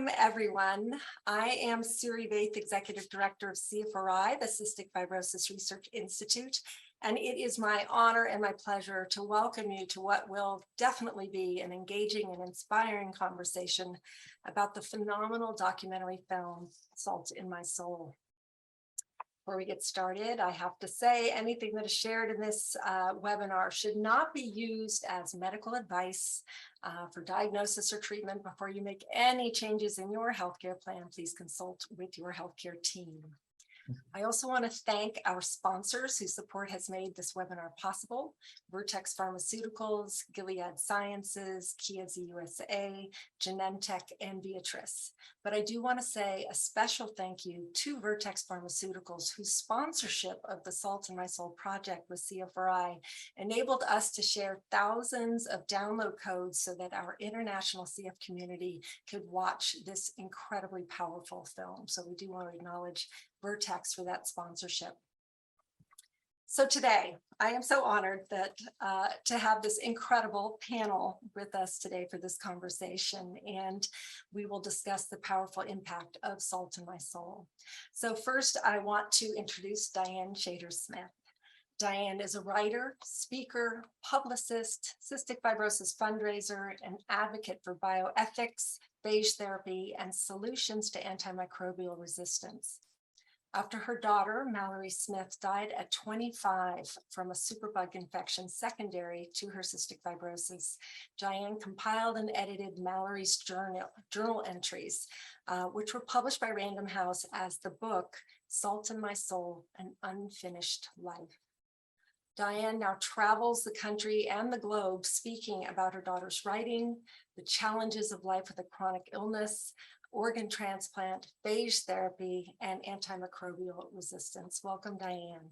Welcome, everyone. I am Suri Vaith, Executive Director of CFRI, the Cystic Fibrosis Research Institute, and it is my honor and my pleasure to welcome you to what will definitely be an engaging and inspiring conversation about the phenomenal documentary film, Salt in My Soul. Before we get started, I have to say anything that is shared in this webinar should not be used as medical advice for diagnosis or treatment. Before you make any changes in your healthcare plan, please consult with your healthcare team. I also want to thank our sponsors whose support has made this webinar possible: Vertex Pharmaceuticals, Gilead Sciences, Chiesi USA, Genentech, and Viatris. But I do want to say a special thank you to Vertex Pharmaceuticals, whose sponsorship of the Salt in My Soul project with CFRI enabled us to share thousands of download codes so that our international CF community could watch this incredibly powerful film. So we do want to acknowledge Vertex for that sponsorship. So today, I am so honored that to have this incredible panel with us today for this conversation, and we will discuss the powerful impact of Salt in My Soul. So first, I want to introduce Diane Shader Smith. Diane is a writer, speaker, publicist, cystic fibrosis fundraiser, and advocate for bioethics, phage therapy, and solutions to antimicrobial resistance. After her daughter, Mallory Smith, died at 25 from a superbug infection secondary to her cystic fibrosis, Diane compiled and edited Mallory's journal entries, which were published by Random House as the book, Salt in My Soul, An Unfinished Life. Diane now travels the country and the globe speaking about her daughter's writing, the challenges of life with a chronic illness, organ transplant, phage therapy, and antimicrobial resistance. Welcome, Diane.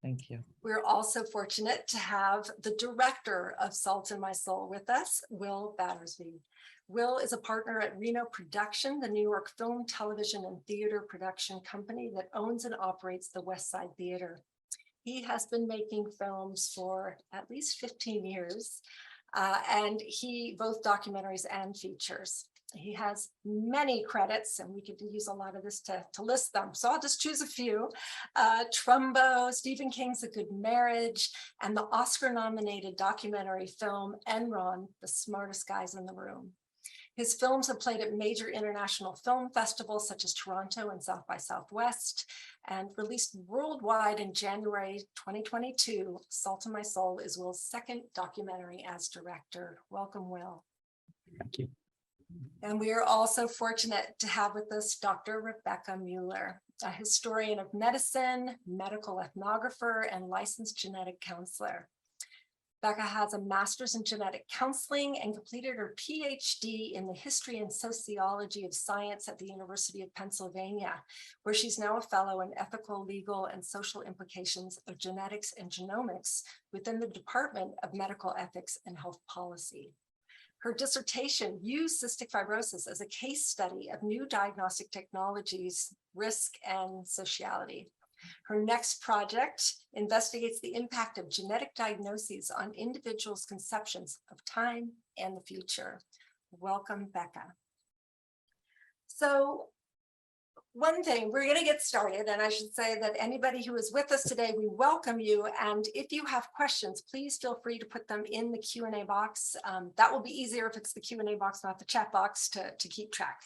Thank you. We're also fortunate to have the director of Salt in My Soul with us, Will Battersby. Will is a partner at Reno Production, the New York film, television, and theater production company that owns and operates the West Side Theater. He has been making films for at least 15 years, and both documentaries and features. He has many credits, and we could use a lot of this to list them. So I'll just choose a few. Trumbo, Stephen King's A Good Marriage, and the Oscar-nominated documentary film Enron, The Smartest Guys in the Room. His films have played at major international film festivals such as Toronto and South by Southwest, and released worldwide in January 2022. Salt in My Soul is Will's second documentary as director. Welcome, Will. Thank you. And we are also fortunate to have with us Dr. Rebecca Mueller, a historian of medicine, medical ethnographer, and licensed genetic counselor. Becca has a master's in genetic counseling and completed her PhD in the history and sociology of science at the University of Pennsylvania, where she's now a fellow in ethical, legal, and social implications of genetics and genomics within the Department of Medical Ethics and Health Policy. Her dissertation used cystic fibrosis as a case study of new diagnostic technologies, risk, and sociality. Her next project investigates the impact of genetic diagnoses on individuals' conceptions of time and the future. Welcome, Becca. So, one thing, we're going to get started, and I should say that anybody who is with us today, we welcome you. And if you have questions, please feel free to put them in the Q&A box. That will be easier if it's the Q&A box, not the chat box, to keep track.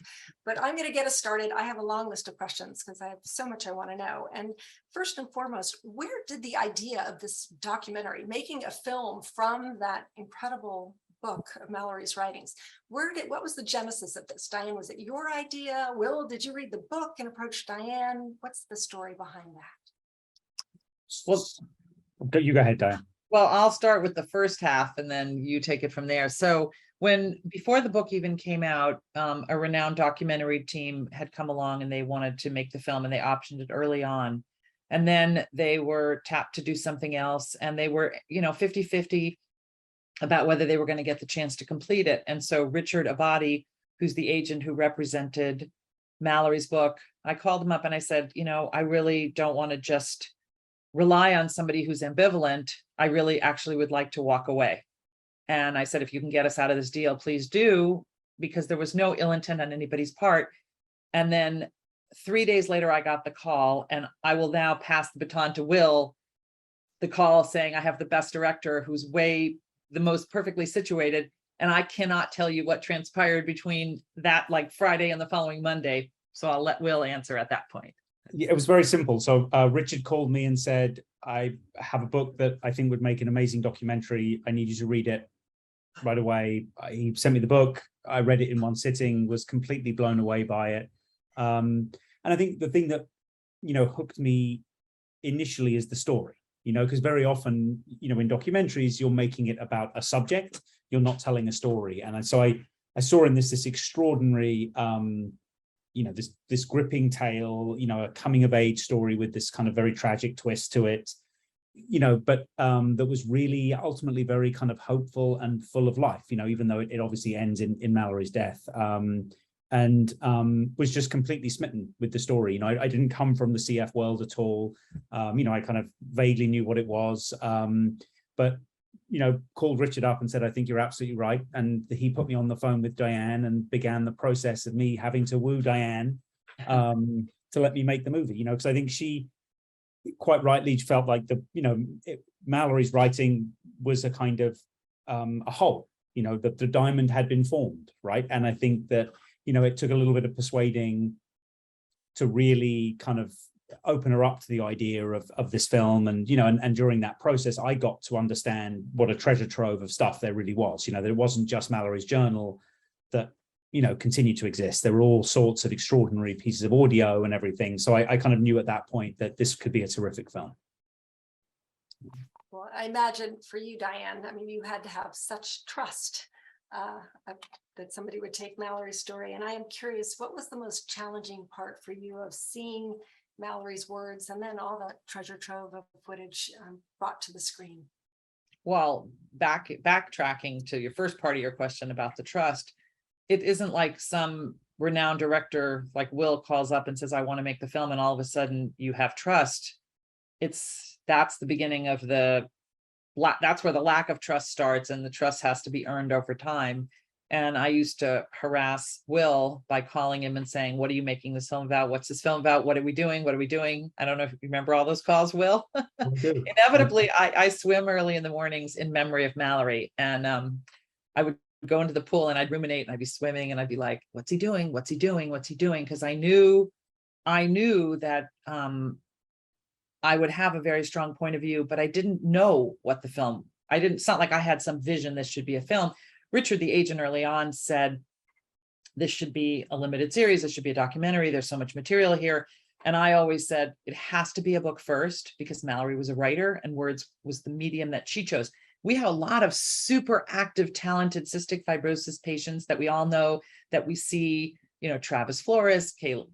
But I'm going to get us started. I have a long list of questions because I have so much I want to know. And first and foremost, where did the idea of this documentary, making a film from that incredible book of Mallory's writings, what was the genesis of this? Diane, was it your idea? Will, did you read the book and approach Diane? What's the story behind that? Well, you go ahead, Diane. Well, I'll start with the first half and then you take it from there. So before the book even came out, a renowned documentary team had come along and they wanted to make the film, and they optioned it early on. And then they were tapped to do something else, and they were, 50-50 about whether they were going to get the chance to complete it. And so Richard Abadi, who's the agent who represented Mallory's book, I called him up and I said, I really don't want to just rely on somebody who's ambivalent. I really actually would like to walk away. And I said, if you can get us out of this deal, please do. because there was no ill intent on anybody's part. And then 3 days later, I got the call, and I will now pass the baton to Will, the call saying I have the best director who's way the most perfectly situated. And I cannot tell you what transpired between that like Friday and the following Monday. So I'll let Will answer at that point. Yeah, it was very simple. So Richard called me and said, I have a book that I think would make an amazing documentary. I need you to read it right away. He sent me the book. I read it in one sitting, was completely blown away by it. And I think the thing that, hooked me initially is the story, because very often, in documentaries, you're making it about a subject, you're not telling a story. And so I saw in this extraordinary, this gripping tale, a coming of age story with this kind of very tragic twist to it, but that was really ultimately very kind of hopeful and full of life, even though it obviously ends in Mallory's death. And was just completely smitten with the story. I didn't come from the CF world at all. I kind of vaguely knew what it was, but called Richard up and said, I think you're absolutely right. And he put me on the phone with Diane and began the process of me having to woo Diane to let me make the movie, because I think she quite rightly felt like Mallory's writing was a kind of a hole, that the diamond had been formed, right? And I think that it took a little bit of persuading to really kind of open her up to the idea of this film. And, and during that process, I got to understand what a treasure trove of stuff there really was, that it wasn't just Mallory's journal that, continued to exist. There were all sorts of extraordinary pieces of audio and everything. So I kind of knew at that point that this could be a terrific film. Well, I imagine for you, Diane, you had to have such trust that somebody would take Mallory's story. And I am curious, what was the most challenging part for you of seeing Mallory's words and then all that treasure trove of footage brought to the screen? Well, backtracking to your first part of your question about the trust, it isn't like some renowned director like Will calls up and says, I want to make the film, and all of a sudden you have trust. That's the beginning of that's where the lack of trust starts, and the trust has to be earned over time. And I used to harass Will by calling him and saying, what are you making this film about? What's this film about? What are we doing? What are we doing? I don't know if you remember all those calls, Will. Inevitably, I swim early in the mornings in memory of Mallory. And I would go into the pool and I'd ruminate and I'd be swimming and I'd be like, what's he doing? What's he doing? What's he doing? Because I knew that I would have a very strong point of view, but I didn't know what the film, it's not like I had some vision this should be a film. Richard, the agent early on, said, this should be a limited series. This should be a documentary. There's so much material here. And I always said, it has to be a book first, because Mallory was a writer and words was the medium that she chose. We have a lot of super active, talented cystic fibrosis patients that we all know, that we see, Travis Flores, Kayla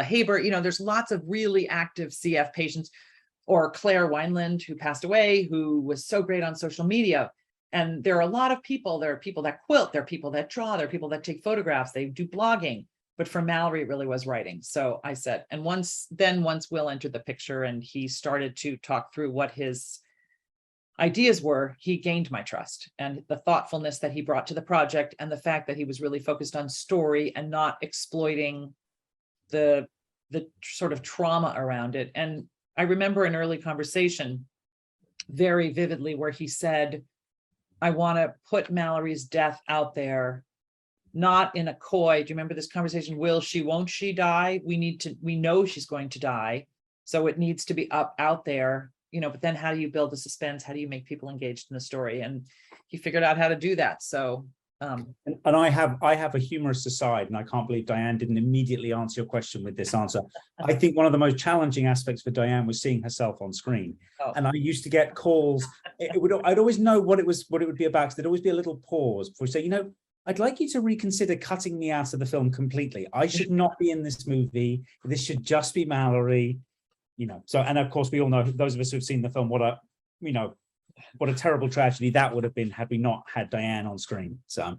Haber, there's lots of really active CF patients, or Claire Wineland, who passed away, who was so great on social media. And there are a lot of people. There are people that quilt, there are people that draw, there are people that take photographs, they do blogging. But for Mallory, it really was writing. So I said, and once Will entered the picture and he started to talk through what his ideas were, he gained my trust, and the thoughtfulness that he brought to the project, and the fact that he was really focused on story and not exploiting the sort of trauma around it. And I remember an early conversation very vividly where he said, I want to put Mallory's death out there, not in a coy, do you remember this conversation? Will she, won't she die? We know she's going to die. So it needs to be out there, but then how do you build the suspense? How do you make people engaged in the story? And he figured out how to do that. So and I have a humorous aside, and I can't believe Diane didn't immediately answer your question with this answer. I think one of the most challenging aspects for Diane was seeing herself on screen. Oh. And I used to get calls. I'd always know what it would be about, because there'd always be a little pause before we say, I'd like you to reconsider cutting me out of the film completely. I should not be in this movie. This should just be Mallory. So, and of course we all know, those of us who've seen the film, what a terrible tragedy that would have been had we not had Diane on screen. So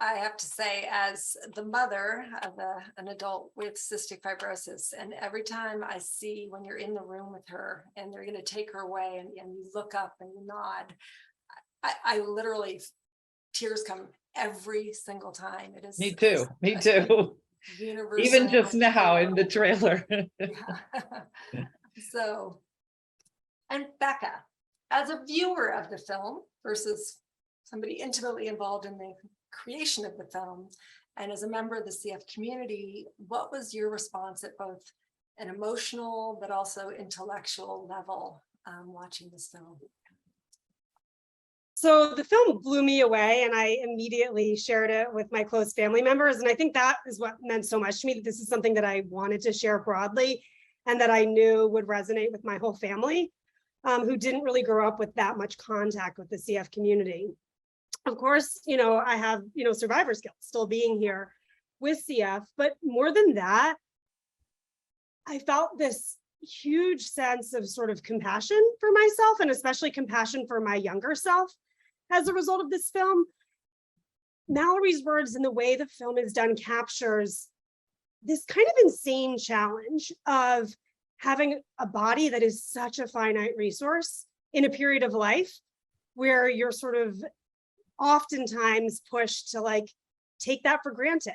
I have to say, as the mother of an adult with cystic fibrosis, and every time I see when you're in the room with her and they're going to take her away, and you look up and you nod, I literally tears come every single time. It is. Me too. Me too. Universal. Even just now in the trailer. Yeah. So, and Becca, as a viewer of the film versus somebody intimately involved in the creation of the film, and as a member of the CF community, what was your response at both an emotional but also intellectual level watching this film? So the film blew me away, and I immediately shared it with my close family members. And I think that is what meant so much to me, that this is something that I wanted to share broadly and that I knew would resonate with my whole family, who didn't really grow up with that much contact with the CF community. Of course, I have, survivor's guilt still being here with CF, but more than that, I felt this huge sense of sort of compassion for myself, and especially compassion for my younger self as a result of this film. Mallory's words and the way the film is done captures this kind of insane challenge of having a body that is such a finite resource in a period of life where you're sort of oftentimes pushed to take that for granted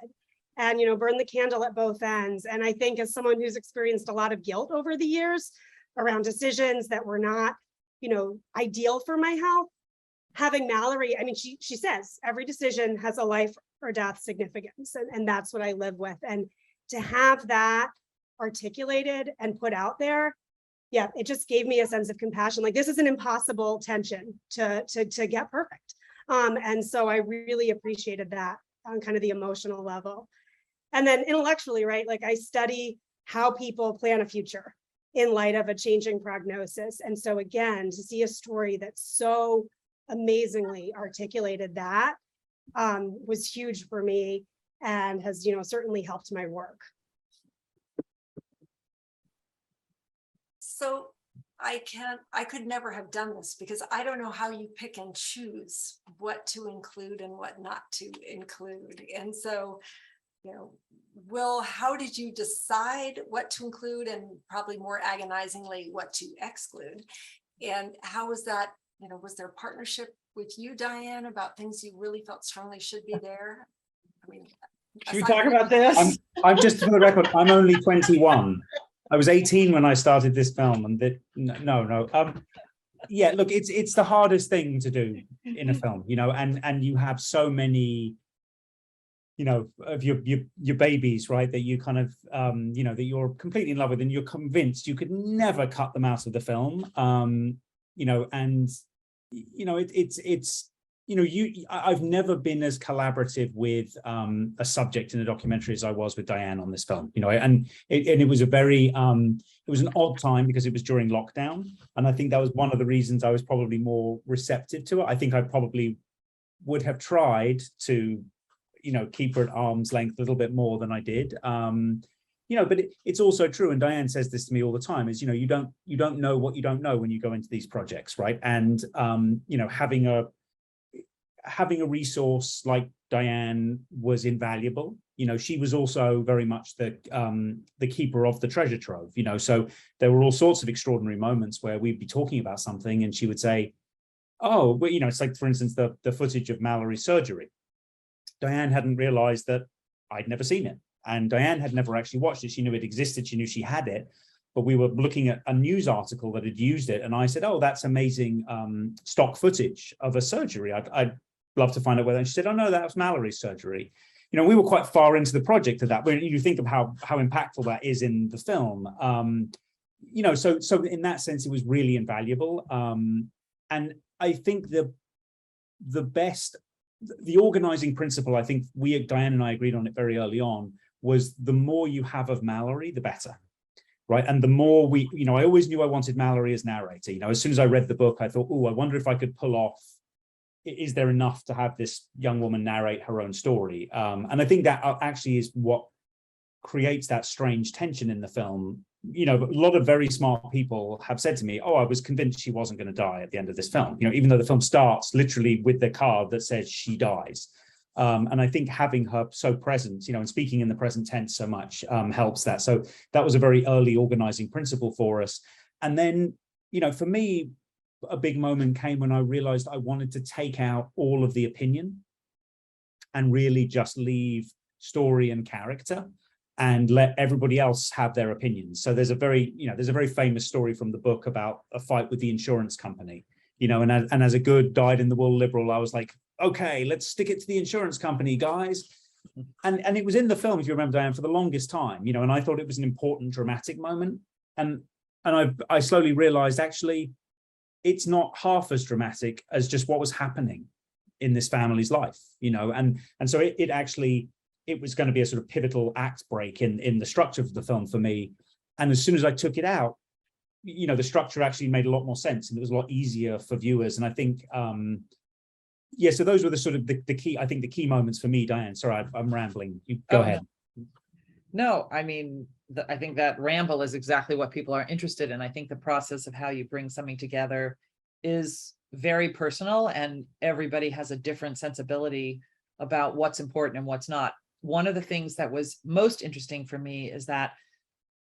and burn the candle at both ends. And I think as someone who's experienced a lot of guilt over the years around decisions that were not ideal for my health, having Mallory, I mean, she says every decision has a life or death significance, and that's what I live with. And to have that articulated and put out there, yeah, it just gave me a sense of compassion. Like, this is an impossible tension to get perfect. And so I really appreciated that on kind of the emotional level. And then intellectually, right? Like, I study how people plan a future in light of a changing prognosis. And so again, to see a story that so amazingly articulated that was huge for me, and has, certainly helped my work. So I could never have done this, because I don't know how you pick and choose what to include and what not to include. And so, Will, how did you decide what to include, and probably more agonizingly, what to exclude? And how was that, was there a partnership with you, Diane, about things you really felt strongly should be there? I mean, should we talk about this? I'm just, for the record, I'm only 21. I was 18 when I started this film, and no. Yeah, look, it's the hardest thing to do in a film, and you have so many, of your babies, right, that you kind of, that you're completely in love with, and you're convinced you could never cut them out of the film, and I've never been as collaborative with a subject in a documentary as I was with Diane on this film, and it was a very, it was an odd time because it was during lockdown. And I think that was one of the reasons I was probably more receptive to it. I think I probably would have tried to, keep her at arm's length a little bit more than I did. But it's also true, and Diane says this to me all the time, is, you don't know what you don't know when you go into these projects, right? And, having a resource like Diane was invaluable. She was also very much the keeper of the treasure trove, so there were all sorts of extraordinary moments where we'd be talking about something and she would say, oh, but it's like, for instance, the footage of Mallory's surgery. Diane hadn't realized that I'd never seen it, and Diane had never actually watched it. She knew it existed, she knew she had it, but we were looking at a news article that had used it, and I said, oh, that's amazing stock footage of a surgery. I'd love to find out whether. And she said, oh no, that was Mallory's surgery. We were quite far into the project of that. When you think of how impactful that is in the film, so in that sense, it was really invaluable. And I think the organizing principle, I think Diane and I agreed on it very early on, was the more you have of Mallory, the better. Right. And the more I always knew I wanted Mallory as narrator. As soon as I read the book, I thought, oh, I wonder if I could pull off, is there enough to have this young woman narrate her own story? And I think that actually is what creates that strange tension in the film. A lot of very smart people have said to me, oh, I was convinced she wasn't going to die at the end of this film, even though the film starts literally with the card that says she dies. And I think having her so present, and speaking in the present tense so much helps that. So that was a very early organizing principle for us. And then, for me, a big moment came when I realized I wanted to take out all of the opinion and really just leave story and character and let everybody else have their opinions. So there's a very, there's a very famous story from the book about a fight with the insurance company, and as a good dyed-in-the-wool liberal, I was like, okay, let's stick it to the insurance company, guys. And it was in the film, if you remember, Diane, for the longest time, and I thought it was an important dramatic moment. And I slowly realized, actually, it's not half as dramatic as just what was happening in this family's life, and so it was going to be a sort of pivotal act break in the structure of the film for me. And as soon as I took it out, the structure actually made a lot more sense, and it was a lot easier for viewers. And I think, so those were the sort of the key, I think the key moments for me. Diane, sorry, I'm rambling. You go ahead. No, I mean, I think that ramble is exactly what people are interested in. I think the process of how you bring something together is very personal, and everybody has a different sensibility about what's important and what's not. One of the things that was most interesting for me is that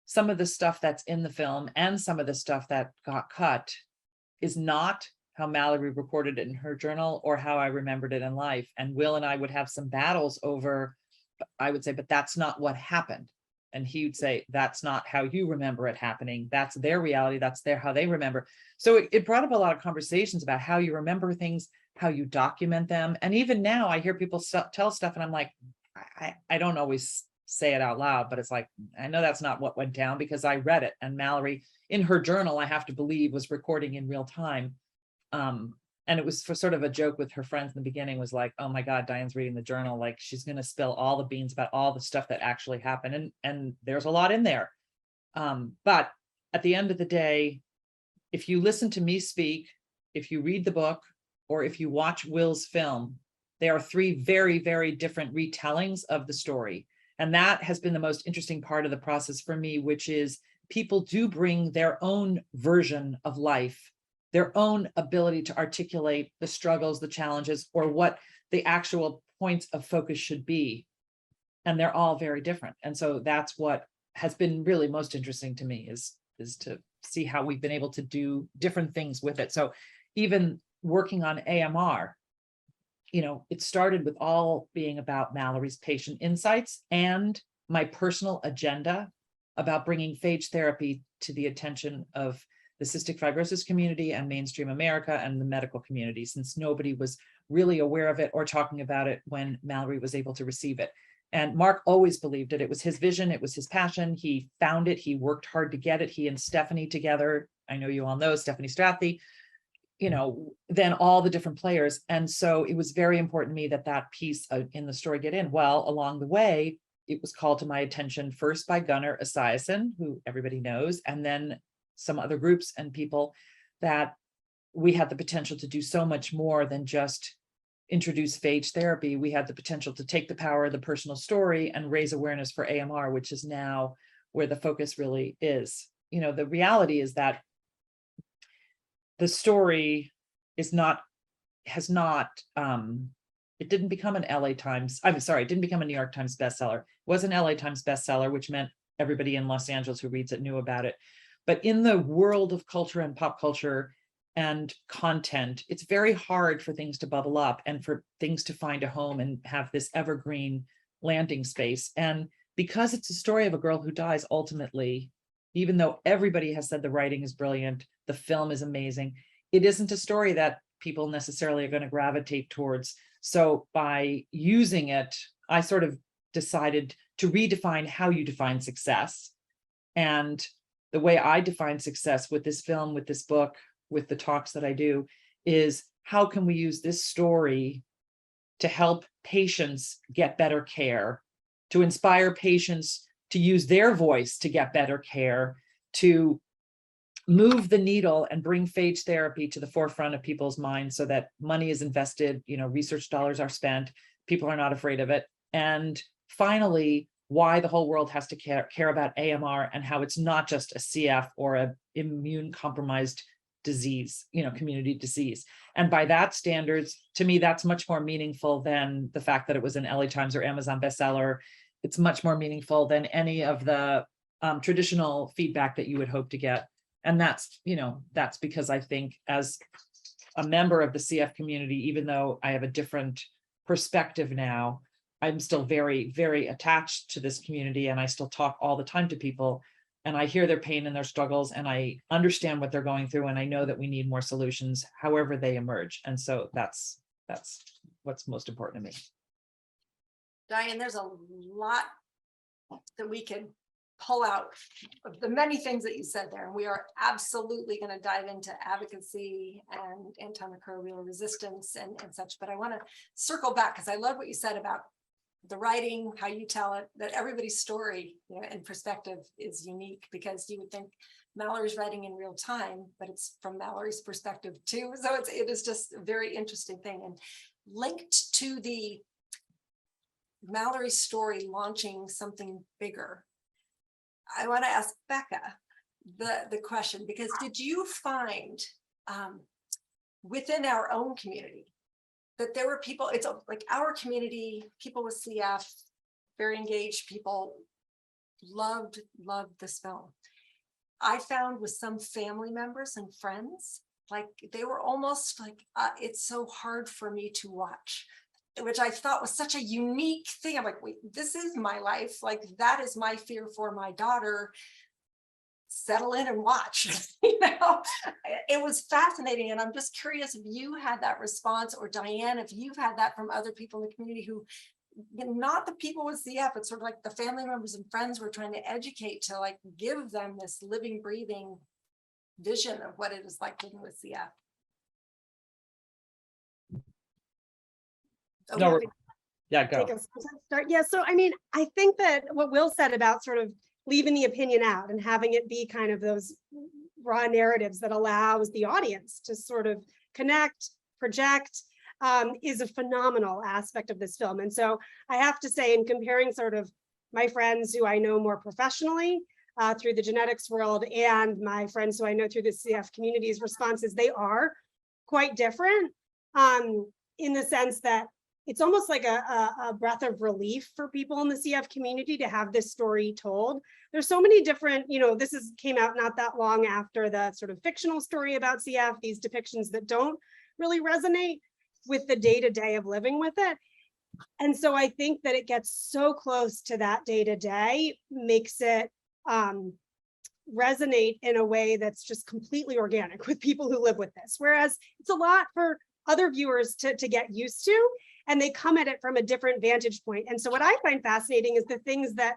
some of the stuff that's in the film and some of the stuff that got cut is not how Mallory recorded it in her journal or how I remembered it in life. And Will and I would have some battles over, I would say, but that's not what happened. And he would say, that's not how you remember it happening. That's their reality. That's how they remember. So it brought up a lot of conversations about how you remember things, how you document them. And even now I hear people tell stuff and I'm like, I don't always say it out loud, but it's like, I know that's not what went down because I read it. And Mallory, in her journal, I have to believe, was recording in real time. And it was for sort of a joke with her friends in the beginning, was like, oh my God, Diane's reading the journal. Like, she's going to spill all the beans about all the stuff that actually happened. And there's a lot in there. But at the end of the day, if you listen to me speak, if you read the book, or if you watch Will's film, there are three very, very different retellings of the story. And that has been the most interesting part of the process for me, which is people do bring their own version of life, their own ability to articulate the struggles, the challenges, or what the actual points of focus should be. And they're all very different. And so that's what has been really most interesting to me, is to see how we've been able to do different things with it. So even working on AMR, it started with all being about Mallory's patient insights and my personal agenda about bringing phage therapy to the attention of the cystic fibrosis community and mainstream America and the medical community, since nobody was really aware of it or talking about it when Mallory was able to receive it. And Mark always believed it. It was his vision. It was his passion. He found it. He worked hard to get it. He and Stephanie together, I know you all know Stephanie Strathy, then all the different players. And so it was very important to me that that piece in the story get in. Well, along the way, it was called to my attention first by Gunnar Esiason, who everybody knows, and then some other groups and people, that we had the potential to do so much more than just introduce phage therapy. We had the potential to take the power of the personal story and raise awareness for AMR, which is now where the focus really is. The reality is that the story it didn't become an LA Times, it didn't become a New York Times bestseller. It was an LA Times bestseller, which meant everybody in Los Angeles who reads it knew about it. But in the world of culture and pop culture and content, it's very hard for things to bubble up and for things to find a home and have this evergreen landing space. And because it's a story of a girl who dies ultimately, even though everybody has said the writing is brilliant, the film is amazing, it isn't a story that people necessarily are going to gravitate towards. So by using it, I sort of decided to redefine how you define success. And the way I define success with this film, with this book, with the talks that I do, is how can we use this story to help patients get better care, to inspire patients to use their voice to get better care, to move the needle and bring phage therapy to the forefront of people's minds so that money is invested, research dollars are spent, people are not afraid of it. And finally, why the whole world has to care about AMR and how it's not just a CF or an immune compromised disease, community disease. And by that standards, to me, that's much more meaningful than the fact that it was an LA Times or Amazon bestseller. It's much more meaningful than any of the traditional feedback that you would hope to get. And that's because I think as a member of the CF community, even though I have a different perspective now, I'm still very, very attached to this community, and I still talk all the time to people, and I hear their pain and their struggles, and I understand what they're going through, and I know that we need more solutions, however they emerge. And so that's what's most important to me. Diane, there's a lot that we can pull out of the many things that you said there. And we are absolutely going to dive into advocacy and antimicrobial resistance and such. But I want to circle back because I love what you said about the writing, how you tell it, that everybody's story, you know, and perspective is unique, because you would think Mallory's writing in real time, but it's from Mallory's perspective too. So it is just a very interesting thing. And linked to the Mallory's story launching something bigger, I want to ask Becca the question, because did you find within our own community that there were people, it's like our community, people with CF, very engaged people, loved this film. I found with some family members and friends, like they were almost like, it's so hard for me to watch, which I thought was such a unique thing. I'm like, wait, this is my life. Like, that is my fear for my daughter. Settle in and watch. You know, it was fascinating. And I'm just curious if you had that response, or Diane, if you've had that from other people in the community who, not the people with CF, but sort of like the family members and friends we're trying to educate to like give them this living, breathing vision of what it is like living with CF. Oh, No, yeah, go. Take a start. Yeah, so I mean, I think that what Will said about sort of leaving the opinion out and having it be kind of those raw narratives that allows the audience to sort of connect, project, is a phenomenal aspect of this film. And so I have to say, in comparing sort of my friends who I know more professionally through the genetics world and my friends who I know through the CF community's responses, they are quite different in the sense that it's almost like a breath of relief for people in the CF community to have this story told. There's so many different, you know, came out not that long after the sort of fictional story about CF, these depictions that don't really resonate with the day-to-day of living with it. And so I think that it gets so close to that day-to-day, makes it resonate in a way that's just completely organic with people who live with this. Whereas it's a lot for other viewers to get used to, and they come at it from a different vantage point. And so what I find fascinating is the things that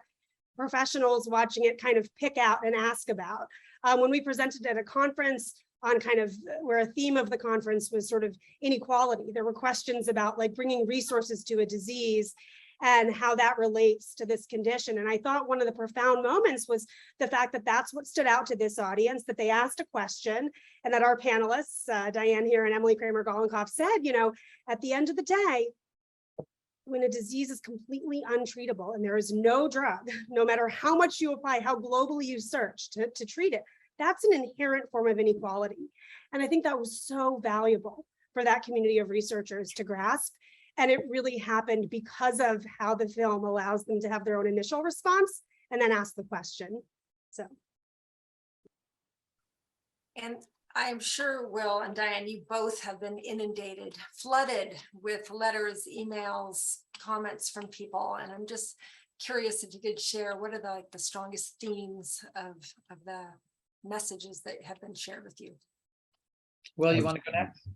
professionals watching it kind of pick out and ask about. When we presented at a conference on kind of where a theme of the conference was sort of inequality, there were questions about like bringing resources to a disease and how that relates to this condition. And I thought one of the profound moments was the fact that that's what stood out to this audience, that they asked a question, and that our panelists, Diane here and Emily Kramer-Gollenkoff, said, you know, at the end of the day, when a disease is completely untreatable and there is no drug, no matter how much you apply, how globally you search to treat it, that's an inherent form of inequality. And I think that was so valuable for that community of researchers to grasp. And it really happened because of how the film allows them to have their own initial response and then ask the question. So. And I'm sure Will and Diane, you both have been inundated, flooded with letters, emails, comments from people. And I'm just curious if you could share what are the strongest themes of the messages that have been shared with you. Will, you want to go next?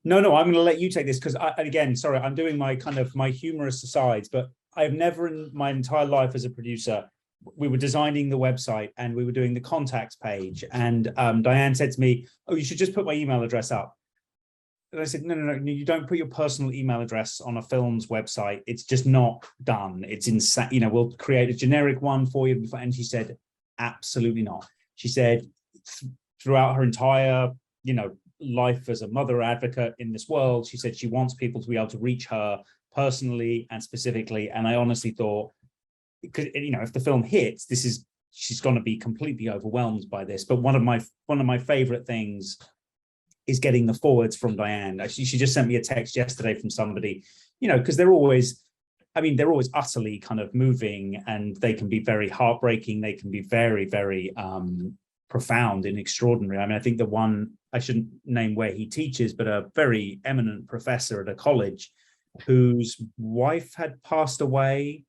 No, I'm going to let you take this because again, sorry, I'm doing my kind of my humorous asides, but I've never in my entire life as a producer, we were designing the website and we were doing the contacts page, and Diane said to me, oh, you should just put my email address up. And I said, no, you don't put your personal email address on a film's website. It's just not done. It's insane. You know, we'll create a generic one for you. And she said, absolutely not. She said, throughout her entire, you know, life as a mother advocate in this world, she said she wants people to be able to reach her personally and specifically. And I honestly thought, because, you know, if the film hits, she's going to be completely overwhelmed by this. But one of my favorite things is getting the forwards from Diane. She just sent me a text yesterday from somebody, you know, because they're always utterly kind of moving, and they can be very heartbreaking. They can be very, very profound and extraordinary. I mean, I think the one, I shouldn't name where he teaches, but a very eminent professor at a college whose wife had passed away,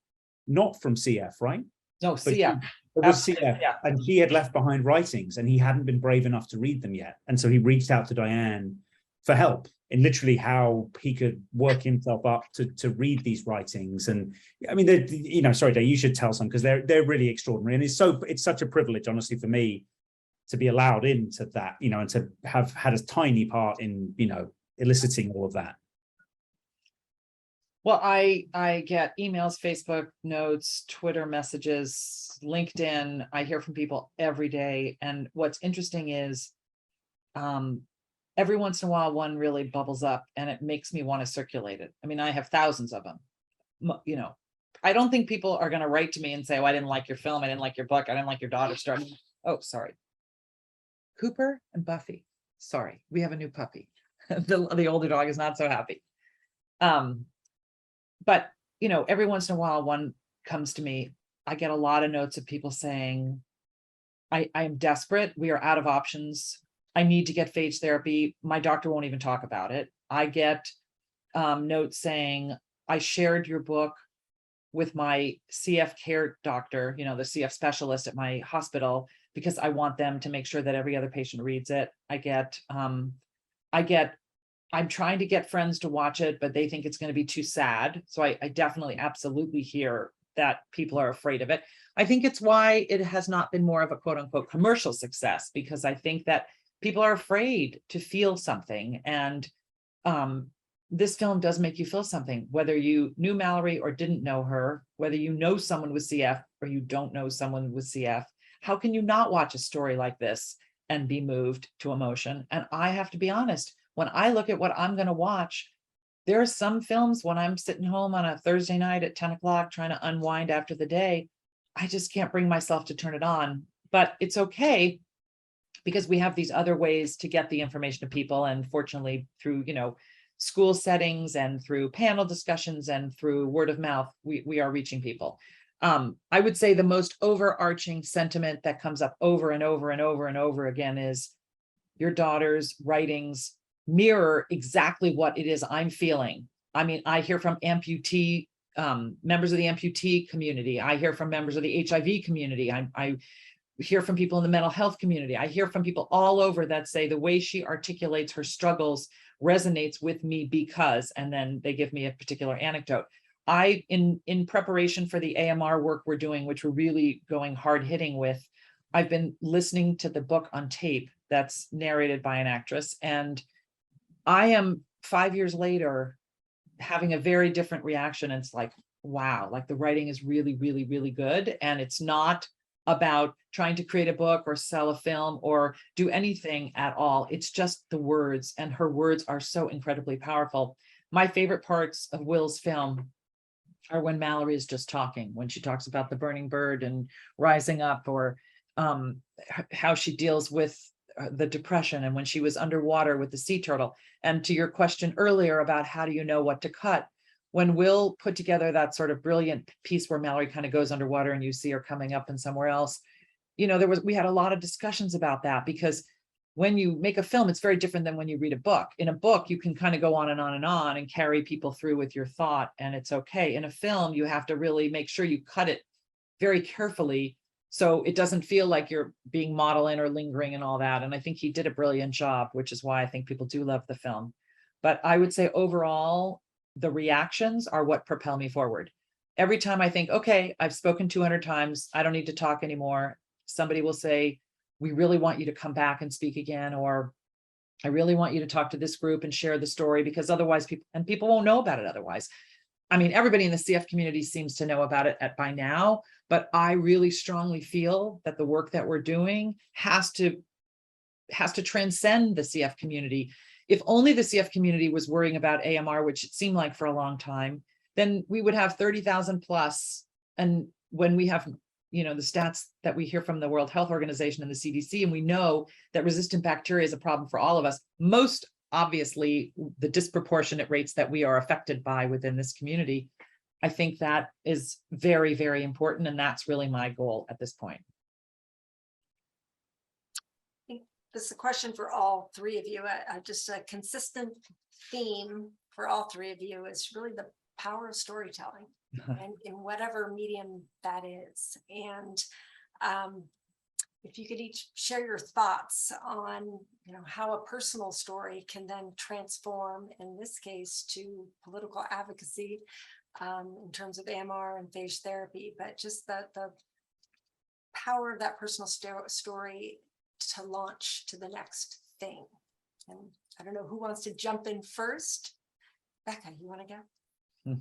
not from CF, right? No, But CF. it was Absolutely, CF, yeah. and he had left behind writings, and he hadn't been brave enough to read them yet. And so he reached out to Diane for help in literally how he could work himself up to read these writings. And I mean, sorry, Dave, you should tell some, because they're really extraordinary, and it's such a privilege, honestly, for me to be allowed into that, and to have had a tiny part in, eliciting all of that. Well, I get emails, Facebook notes, Twitter messages, LinkedIn. I hear from people every day. And what's interesting is every once in a while, one really bubbles up and it makes me want to circulate it. I mean, I have thousands of them. I don't think people are going to write to me and say, oh, I didn't like your film. I didn't like your book. I didn't like your daughter starting. Oh, sorry. Cooper and Buffy. Sorry, we have a new puppy. The older dog is not so happy. But, every once in a while, one comes to me. I get a lot of notes of people saying, I am desperate. We are out of options. I need to get phage therapy. My doctor won't even talk about it. I get notes saying, I shared your book with my CF care doctor, the CF specialist at my hospital, because I want them to make sure that every other patient reads it. I'm trying to get friends to watch it, but they think it's going to be too sad. So I definitely, absolutely hear that people are afraid of it. I think it's why it has not been more of a quote unquote commercial success, because I think that people are afraid to feel something. And this film does make you feel something, whether you knew Mallory or didn't know her, whether you know someone with CF or you don't know someone with CF. How can you not watch a story like this and be moved to emotion? And I have to be honest, when I look at what I'm going to watch, there are some films when I'm sitting home on a Thursday night at 10 o'clock trying to unwind after the day, I just can't bring myself to turn it on. But it's okay, because we have these other ways to get the information to people. And fortunately, through, school settings and through panel discussions and through word of mouth, we are reaching people. I would say the most overarching sentiment that comes up over and over and over and over again is your daughter's writings mirror exactly what it is I'm feeling. I mean, I hear from amputee, members of the amputee community. I hear from members of the HIV community. I hear from people in the mental health community. I hear from people all over that say the way she articulates her struggles resonates with me because, and then they give me a particular anecdote. In preparation for the AMR work we're doing, which we're really going hard hitting with, I've been listening to the book on tape that's narrated by an actress. And I am 5 years later having a very different reaction. It's like, wow, like the writing is really, really, really good. And it's not about trying to create a book or sell a film or do anything at all. It's just the words, and her words are so incredibly powerful. My favorite parts of Will's film are when Mallory is just talking, when she talks about the burning bird and rising up, or how she deals with the depression, and when she was underwater with the sea turtle. And to your question earlier about how do you know what to cut, when Will put together that sort of brilliant piece where Mallory kind of goes underwater and you see her coming up and somewhere else, we had a lot of discussions about that, because when you make a film, it's very different than when you read a book. In a book, you can kind of go on and on and on and carry people through with your thought, and it's okay. In a film, you have to really make sure you cut it very carefully so it doesn't feel like you're being maudlin or lingering and all that. And I think he did a brilliant job, which is why I think people do love the film. But I would say overall, the reactions are what propel me forward. Every time I think, okay, I've spoken 200 times, I don't need to talk anymore, somebody will say, we really want you to come back and speak again, or I really want you to talk to this group and share the story, because otherwise people won't know about it otherwise. I mean, everybody in the CF community seems to know about it by now, but I really strongly feel that the work that we're doing has to transcend the CF community. If only the CF community was worrying about AMR, which it seemed like for a long time, then we would have 30,000 plus. And when we have, the stats that we hear from the World Health Organization and the CDC, and we know that resistant bacteria is a problem for all of us, most obviously the disproportionate rates that we are affected by within this community, I think that is very, very important. And that's really my goal at this point. this is a question for all three of you. Just a consistent theme for all three of you is really the power of storytelling, and in whatever medium that is. And if you could each share your thoughts on, how a personal story can then transform, in this case, to political advocacy in terms of AMR and phage therapy, but just the power of that personal story to launch to the next thing. And I don't know who wants to jump in first. Becca, you want to go?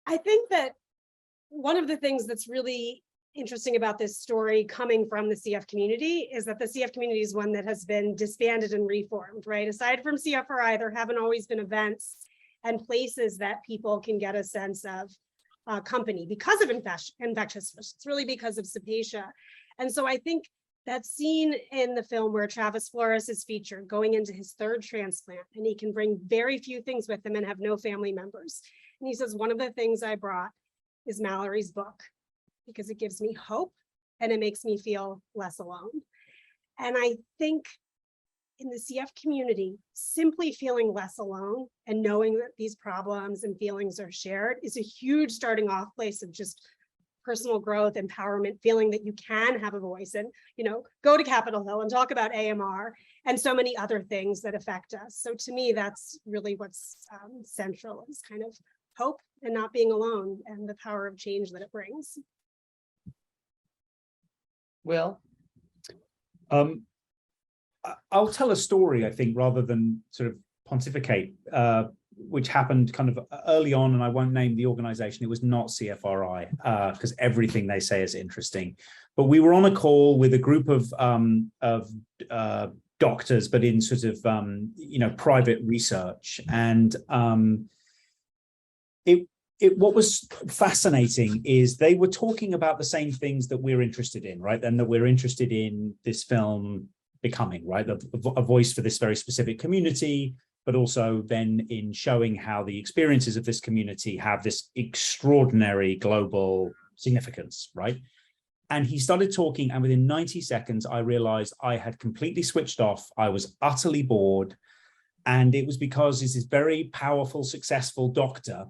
I think that one of the things that's really interesting about this story coming from the CF community is that the CF community is one that has been disbanded and reformed, right? Aside from CFRI, there haven't always been events and places that people can get a sense of company because of infectious. It's really because of Cepacia. And so I think that scene in the film where Travis Flores is featured going into his third transplant, and he can bring very few things with him and have no family members. And he says, one of the things I brought is Mallory's book, because it gives me hope and it makes me feel less alone. And I think in the CF community, simply feeling less alone and knowing that these problems and feelings are shared is a huge starting off place of just personal growth, empowerment, feeling that you can have a voice and, go to Capitol Hill and talk about AMR and so many other things that affect us. So to me, that's really what's central, is kind of hope and not being alone and the power of change that it brings. Will? I'll tell a story, I think, rather than sort of pontificate, which happened kind of early on, and I won't name the organization. It was not CFRI, because everything they say is interesting. But we were on a call with a group of doctors, but in sort of private research, and what was fascinating is they were talking about the same things that we're interested in, right? And that we're interested in this film becoming, right? A voice for this very specific community, but also then in showing how the experiences of this community have this extraordinary global significance, right? And he started talking, and within 90 seconds, I realized I had completely switched off. I was utterly bored. And it was because he's this very powerful, successful doctor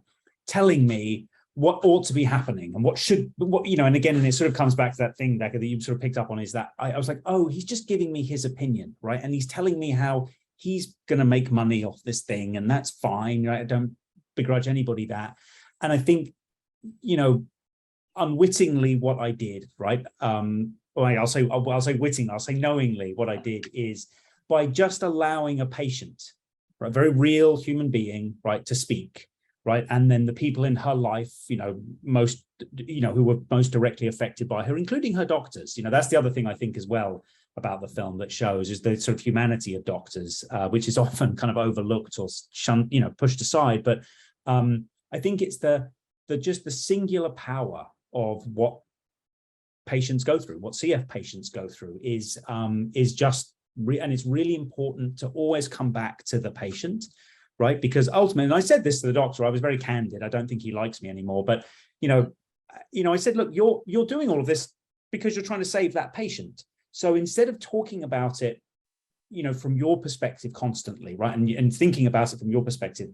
telling me what ought to be happening and and again, and it sort of comes back to that thing, Becca, that you sort of picked up on, is that I was like, oh, he's just giving me his opinion, right? And he's telling me how he's going to make money off this thing, and that's fine, right? I don't begrudge anybody that. And I think, unwittingly what I did, right? I'll say witting, I'll say knowingly what I did is by just allowing a patient, right, a very real human being, right, to speak, right? And then the people in her life, who were most directly affected by her, including her doctors. That's the other thing I think as well about the film that shows is the sort of humanity of doctors, which is often kind of overlooked or shunned, pushed aside. But I think it's the singular power of what patients go through, what CF patients go through is just, and it's really important to always come back to the patient, right? Because ultimately, and I said this to the doctor, I was very candid. I don't think he likes me anymore, but I said, look, you're doing all of this because you're trying to save that patient. So instead of talking about it, from your perspective constantly, right, and thinking about it from your perspective,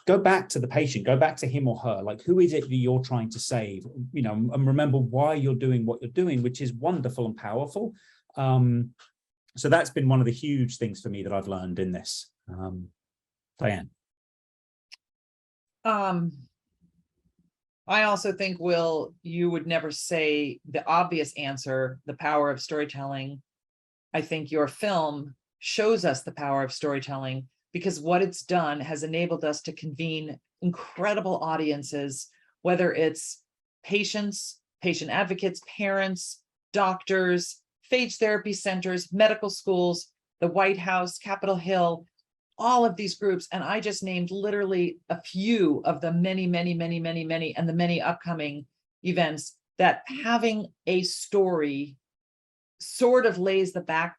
go back to the patient, go back to him or her, like, who is it that you're trying to save, and remember why you're doing what you're doing, which is wonderful and powerful. So that's been one of the huge things for me that I've learned in this. Diane. I also think, Will, you would never say the obvious answer, the power of storytelling. I think your film shows us the power of storytelling, because what it's done has enabled us to convene incredible audiences, whether it's patients, patient advocates, parents, doctors, phage therapy centers, medical schools, the White House, Capitol Hill, all of these groups. And I just named literally a few of the many, many, many, many, many, and the many upcoming events that having a story sort of lays the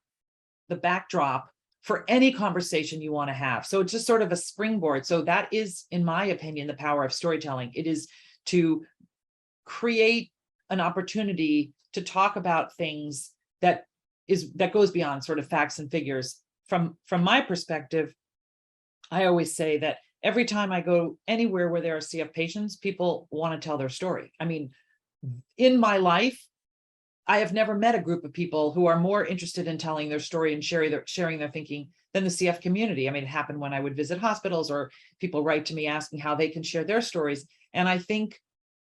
backdrop for any conversation you want to have. So it's just sort of a springboard. So that is, in my opinion, the power of storytelling. It is to create an opportunity to talk about things that goes beyond sort of facts and figures. From my perspective, I always say that every time I go anywhere where there are CF patients, people want to tell their story. I mean, in my life, I have never met a group of people who are more interested in telling their story and sharing their thinking than the CF community. I mean, it happened when I would visit hospitals, or people write to me asking how they can share their stories. And I think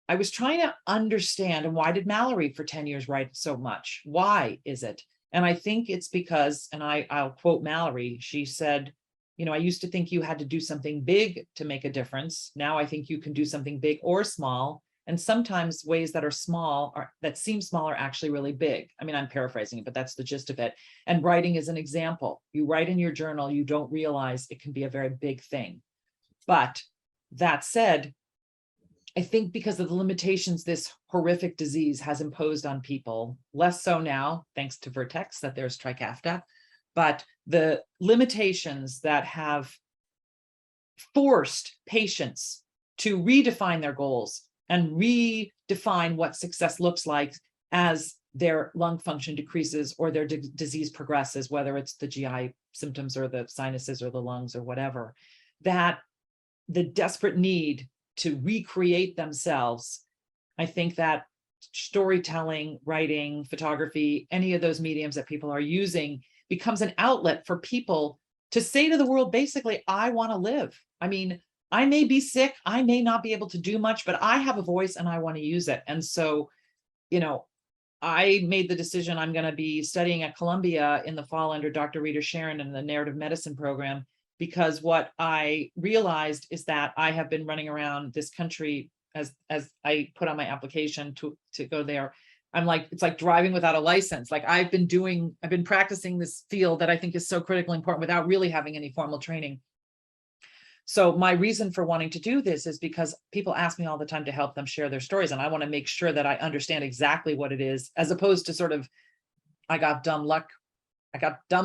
I was trying to understand, and why did Mallory for 10 years write so much? Why is it? And I think it's because, and I'll quote Mallory, she said, you know, I used to think you had to do something big to make a difference. Now I think you can do something big or small. And sometimes ways that are small, that seem small, are actually really big. I mean, I'm paraphrasing it, but that's the gist of it. And writing is an example. You write in your journal, you don't realize it can be a very big thing. But that said, I think because of the limitations this horrific disease has imposed on people, less so now, thanks to Vertex, that there's Trikafta, but the limitations that have forced patients to redefine their goals and redefine what success looks like as their lung function decreases or their disease progresses, whether it's the GI symptoms or the sinuses or the lungs or whatever, that the desperate need to recreate themselves. I think that storytelling, writing, photography, any of those mediums that people are using becomes an outlet for people to say to the world, basically, I want to live. I mean, I may be sick, I may not be able to do much, but I have a voice and I want to use it. And so, you know, I made the decision I'm going to be studying at Columbia in the fall under Dr. Rita Sharon in the narrative medicine program, because what I realized is that I have been running around this country as I put on my application to go there. I'm like, it's like driving without a license. Like I've been practicing this field that I think is so critically important without really having any formal training. So my reason for wanting to do this is because people ask me all the time to help them share their stories. And I want to make sure that I understand exactly what it is, as opposed to sort of, I got dumb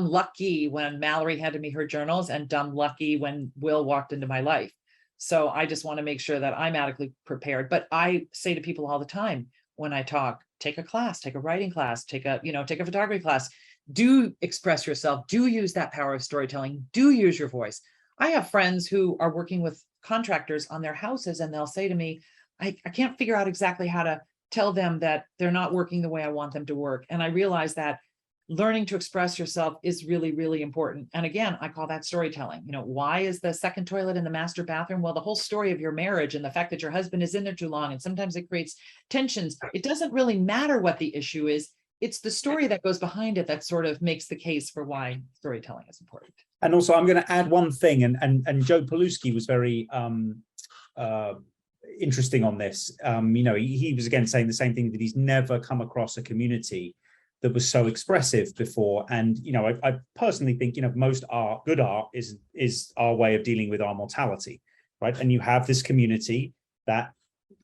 lucky when Mallory handed me her journals and dumb lucky when Will walked into my life. So I just want to make sure that I'm adequately prepared. But I say to people all the time when I talk, take a class, take a writing class, take a photography class, do express yourself, do use that power of storytelling, do use your voice. I have friends who are working with contractors on their houses, and they'll say to me, I can't figure out exactly how to tell them that they're not working the way I want them to work. And I realize that learning to express yourself is really, really important. And again, I call that storytelling. You know, why is the second toilet in the master bathroom? Well, the whole story of your marriage and the fact that your husband is in there too long, and sometimes it creates tensions. It doesn't really matter what the issue is. It's the story that goes behind it that sort of makes the case for why storytelling is important. And also, I'm going to add one thing, and Joe Paluski was very interesting on this. You know, he was again saying the same thing, that he's never come across a community that was so expressive before. And you know, I personally think, you know, most art, good art, is our way of dealing with our mortality, right? And you have this community that,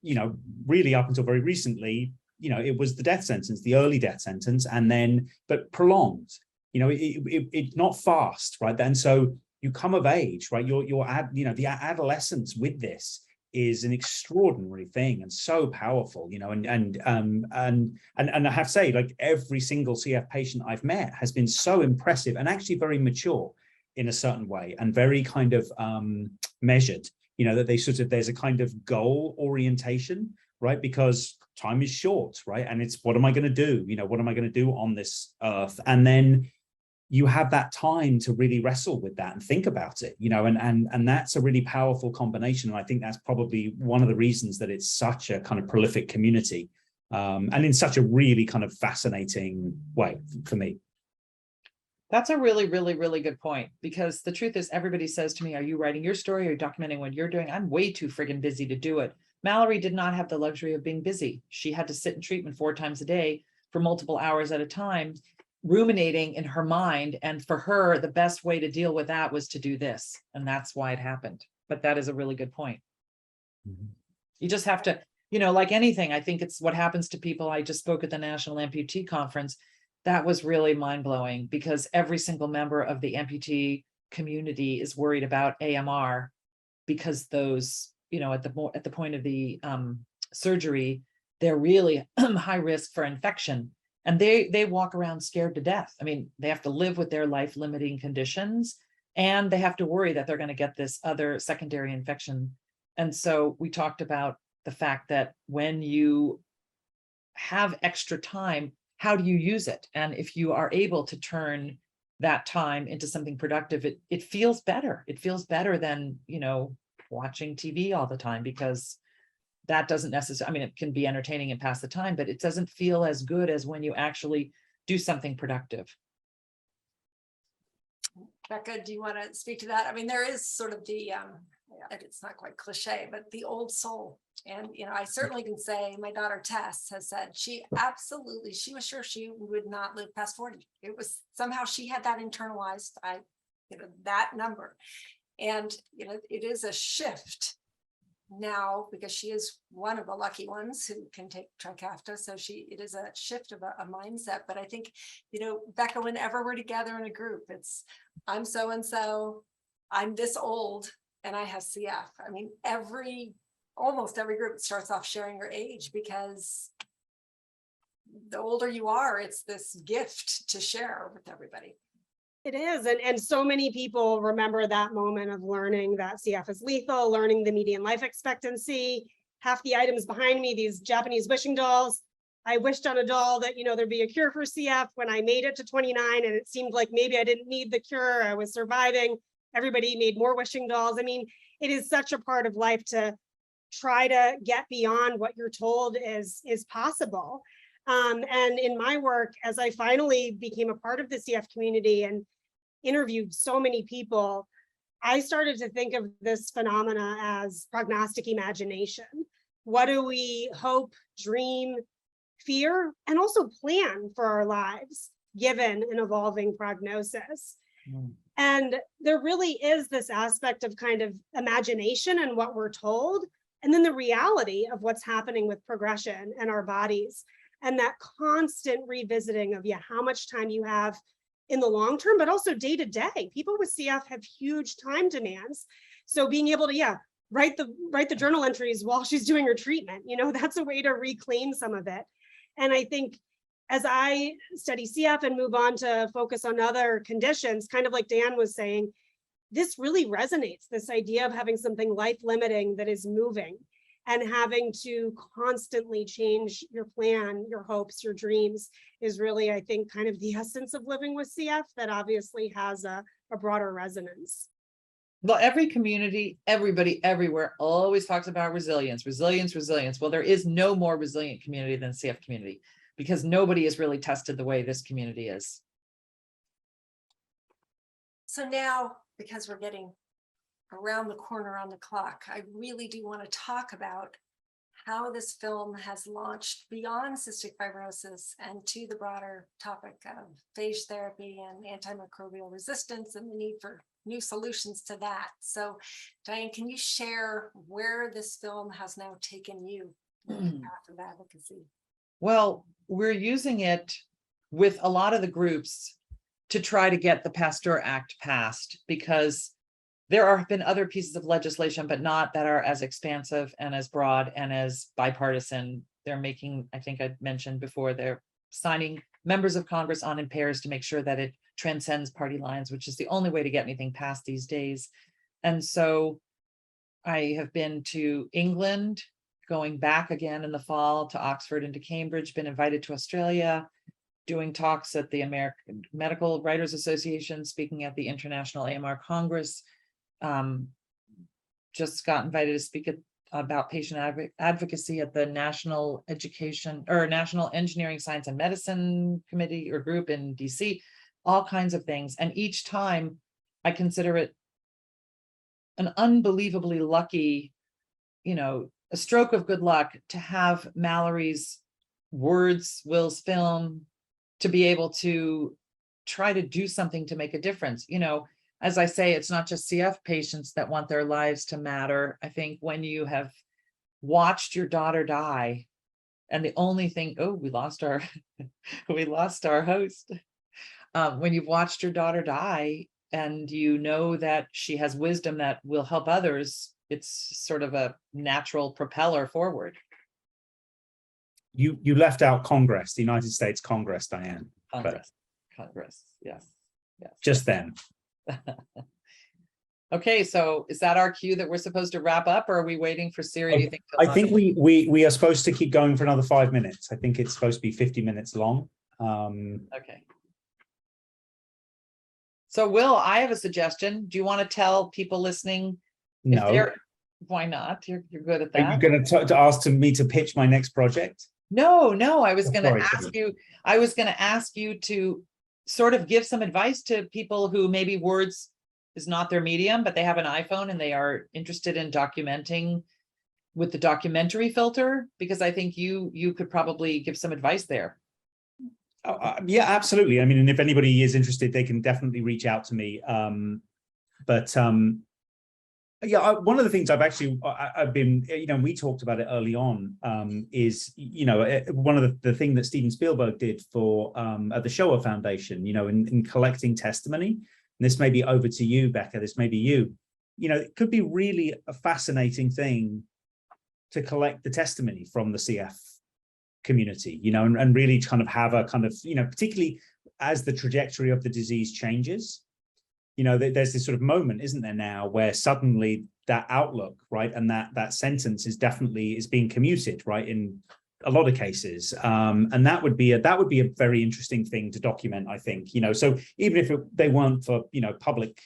you know, really up until very recently, you know, it was the death sentence, the early death sentence, and then but prolonged. You know, it's not fast, right? And so you come of age, right? The adolescence with this is an extraordinary thing and so powerful, you know, and I have to say, like, every single CF patient I've met has been so impressive and actually very mature in a certain way, and very kind of measured, you know, that there's a kind of goal orientation, right? Because time is short, right? And it's, what am I going to do? You know, what am I going to do on this earth? And then you have that time to really wrestle with that and think about it, you know, and that's a really powerful combination. And I think that's probably one of the reasons that it's such a kind of prolific community, and in such a really kind of fascinating way for me. That's a really, really, really good point, because the truth is, everybody says to me, are you writing your story? Are you documenting what you're doing? I'm way too friggin' busy to do it. Mallory did not have the luxury of being busy. She had to sit in treatment 4 times a day for multiple hours at a time, ruminating in her mind. And for her, the best way to deal with that was to do this. And that's why it happened. But that is a really good point. Mm-hmm. You just have to, you know, like anything, I think it's what happens to people. I just spoke at the National Amputee Conference. That was really mind-blowing, because every single member of the amputee community is worried about AMR, because those, you know, at the point of the surgery, they're really high risk for infection. And they walk around scared to death. I mean, they have to live with their life-limiting conditions, and they have to worry that they're going to get this other secondary infection. And so we talked about the fact that when you have extra time, how do you use it? And if you are able to turn that time into something productive, it feels better. It feels better than, watching TV all the time, because that doesn't necessarily, I mean, it can be entertaining and pass the time, but it doesn't feel as good as when you actually do something productive. Becca, do you want to speak to that? I mean, there is sort of the, it's not quite cliche, but the old soul. And, I certainly can say my daughter Tess has said she was sure she would not live past 40. It was somehow she had that internalized, that number. And, it is a shift now, because she is one of the lucky ones who can take Trikafta. So it is a shift of a mindset. But I think, Becca, whenever we're together in a group, it's I'm so-and-so, I'm this old, and I have CF. I mean, almost every group starts off sharing your age, because the older you are, it's this gift to share with everybody. It is. And so many people remember that moment of learning that CF is lethal, learning the median life expectancy. Half the items behind me, these Japanese wishing dolls. I wished on a doll that, there'd be a cure for CF when I made it to 29, and it seemed like maybe I didn't need the cure. I was surviving. Everybody made more wishing dolls. I mean, it is such a part of life to try to get beyond what you're told is possible. And in my work, as I finally became a part of the CF community and interviewed so many people, I started to think of this phenomena as prognostic imagination. What do we hope, dream, fear, and also plan for our lives, given an evolving prognosis? And there really is this aspect of kind of imagination and what we're told, and then the reality of what's happening with progression in our bodies, and that constant revisiting of how much time you have in the long term, but also day to day. People with CF have huge time demands. So being able to, write the journal entries while she's doing her treatment, that's a way to reclaim some of it. And I think as I study CF and move on to focus on other conditions, kind of like Dan was saying, this really resonates, this idea of having something life limiting that is moving and having to constantly change your plan, your hopes, your dreams is really, I think, kind of the essence of living with CF that obviously has a broader resonance. Well, every community, everybody, everywhere always talks about resilience. Well, there is no more resilient community than CF community, because nobody is really tested the way this community is. So now, because we're getting around the corner on the clock, I really do want to talk about how this film has launched beyond cystic fibrosis and to the broader topic of phage therapy and antimicrobial resistance and the need for new solutions to that. So Diane, can you share where this film has now taken you in the path of advocacy? Well, we're using it with a lot of the groups to try to get the Pasteur Act passed, because there have been other pieces of legislation, but not that are as expansive and as broad and as bipartisan. They're making, I think I mentioned before, they're signing members of Congress on in pairs to make sure that it transcends party lines, which is the only way to get anything passed these days. And so I have been to England, going back again in the fall to Oxford and to Cambridge, been invited to Australia, doing talks at the American Medical Writers Association, speaking at the International AMR Congress. Just got invited to speak about patient advocacy at the National Engineering, Science and Medicine Committee or group in DC, all kinds of things. And each time I consider it an unbelievably lucky, a stroke of good luck to have Mallory's words, Will's film, to be able to try to do something to make a difference. As I say, it's not just CF patients that want their lives to matter. I think when you have watched your daughter die, and the only thing, we lost our host. When you've watched your daughter die and you know that she has wisdom that will help others, it's sort of a natural propeller forward. You left out Congress, the United States Congress, Diane. Congress, yes. Just then. Okay, so is that our cue that we're supposed to wrap up, or are we waiting for Siri? Do you think I think we are supposed to keep going for another 5 minutes. I think it's supposed to be 50 minutes long. Okay. So Will, I have a suggestion. Do you want to tell people listening? No. Why not? You're good at Are you that. going to ask me to pitch my next project? No, I was Oh, going to sorry, ask you. I was going to ask you to sort of give some advice to people who maybe words is not their medium, but they have an iPhone and they are interested in documenting with the documentary filter, because I think you could probably give some advice there. Yeah, absolutely. I mean, and if anybody is interested, they can definitely reach out to me. Yeah, one of the things I've been, we talked about it early on, is, one of the thing that Steven Spielberg did for at the Shoah Foundation, in collecting testimony. And this may be over to you, Becca, this may be you. It could be really a fascinating thing to collect the testimony from the CF community, and really kind of have a kind of, particularly as the trajectory of the disease changes, there's this sort of moment, isn't there now, where suddenly that outlook, right, and that sentence is being commuted, right, in a lot of cases, and that would be a very interesting thing to document, I think. So even if they weren't for public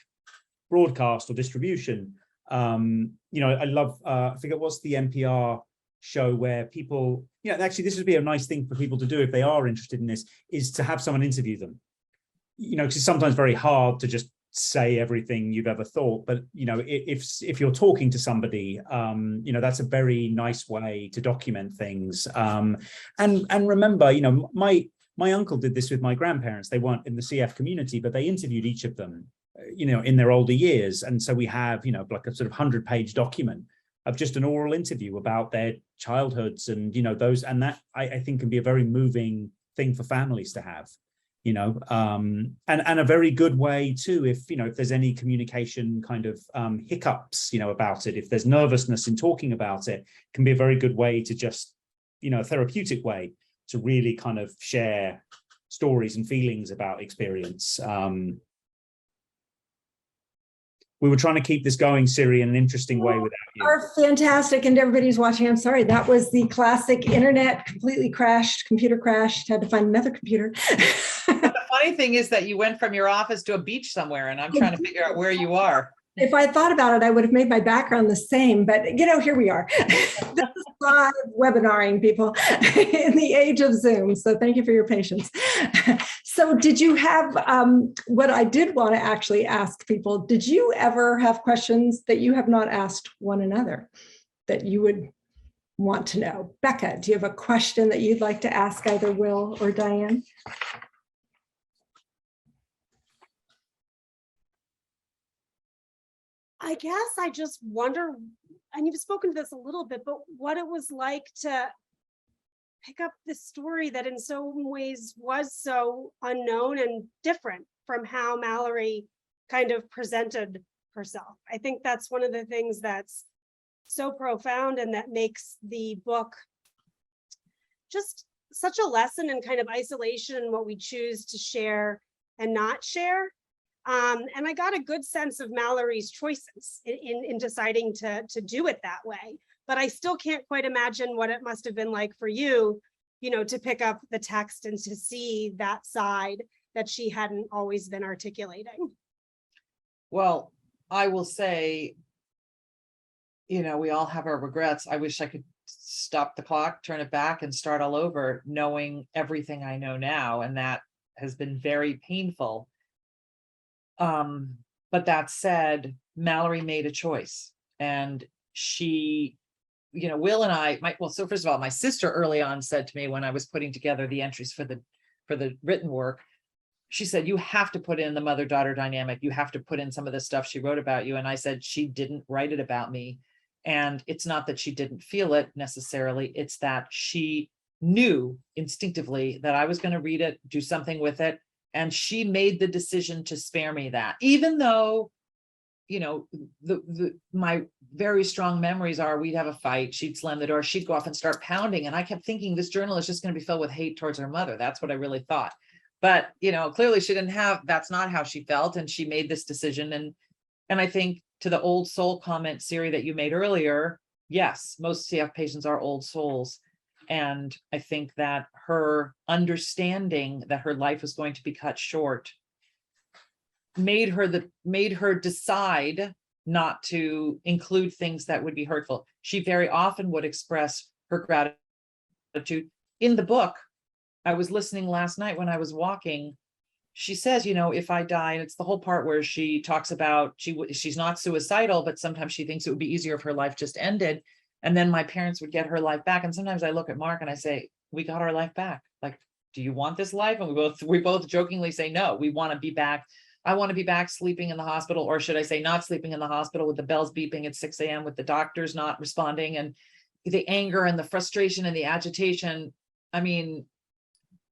broadcast or distribution, I love I forget what's the NPR show where people, actually this would be a nice thing for people to do if they are interested in this, is to have someone interview them, because it's sometimes very hard to just say everything you've ever thought, but if you're talking to somebody, that's a very nice way to document things. And remember, my uncle did this with my grandparents. They weren't in the CF community, but they interviewed each of them, in their older years, and so we have like a sort of 100-page document of just an oral interview about their childhoods, and those, and that I think can be a very moving thing for families to have. And a very good way too, if there's any communication kind of hiccups, about it, if there's nervousness in talking about it, can be a very good way to just, a therapeutic way to really kind of share stories and feelings about experience. We were trying to keep this going, Siri, in an interesting way without you. Are fantastic, and everybody's watching. I'm sorry, that was the classic internet completely crashed, computer crashed, had to find another computer. But the funny thing is that you went from your office to a beach somewhere, and I'm trying to figure out where you are. If I thought about it, I would have made my background the same, but here we are. This is live webinaring, people, in the age of Zoom. So thank you for your patience. So did you have, what I did want to actually ask people, did you ever have questions that you have not asked one another that you would want to know? Becca, do you have a question that you'd like to ask either Will or Diane? I guess I just wonder, and you've spoken to this a little bit, but what it was like to pick up this story that in some ways was so unknown and different from how Mallory kind of presented herself. I think that's one of the things that's so profound and that makes the book just such a lesson in kind of isolation and what we choose to share and not share. And I got a good sense of Mallory's choices in deciding to do it that way. But I still can't quite imagine what it must have been like for you, to pick up the text and to see that side that she hadn't always been articulating. Well, I will say, we all have our regrets. I wish I could stop the clock, turn it back, and start all over, knowing everything I know now. And that has been very painful. But that said, Mallory made a choice, and she, Will and I, so first of all, my sister early on said to me when I was putting together the entries for the written work, she said, you have to put in the mother-daughter dynamic. You have to put in some of the stuff she wrote about you. And I said, she didn't write it about me. And it's not that she didn't feel it necessarily. It's that she knew instinctively that I was going to read it, do something with it. And she made the decision to spare me that, even though you know, my very strong memories are we'd have a fight, she'd slam the door, she'd go off and start pounding. And I kept thinking this journal is just going to be filled with hate towards her mother. That's what I really thought. But, you know, clearly she didn't have, that's not how she felt. And she made this decision. And I think to the old soul comment, Siri, that you made earlier, yes, most CF patients are old souls. And I think that her understanding that her life was going to be cut short made her decide not to include things that would be hurtful. She very often would express her gratitude. In the book, I was listening last night when I was walking, she says, you know, if I die, and it's the whole part where she talks about she's not suicidal, but sometimes she thinks it would be easier if her life just ended. And then my parents would get her life back. And sometimes I look at Mark and I say, we got our life back. Like, do you want this life? And we both jokingly say, no, we want to be back. I want to be back sleeping in the hospital, or should I say not sleeping in the hospital with the bells beeping at 6 a.m. with the doctors not responding, and the anger and the frustration and the agitation. I mean,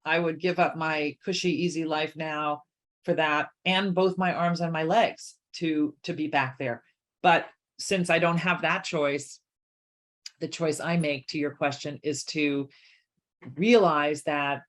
I would give up my cushy, easy life now for that, and both my arms and my legs to be back there. But since I don't have that choice, the choice I make, to your question, is to realize that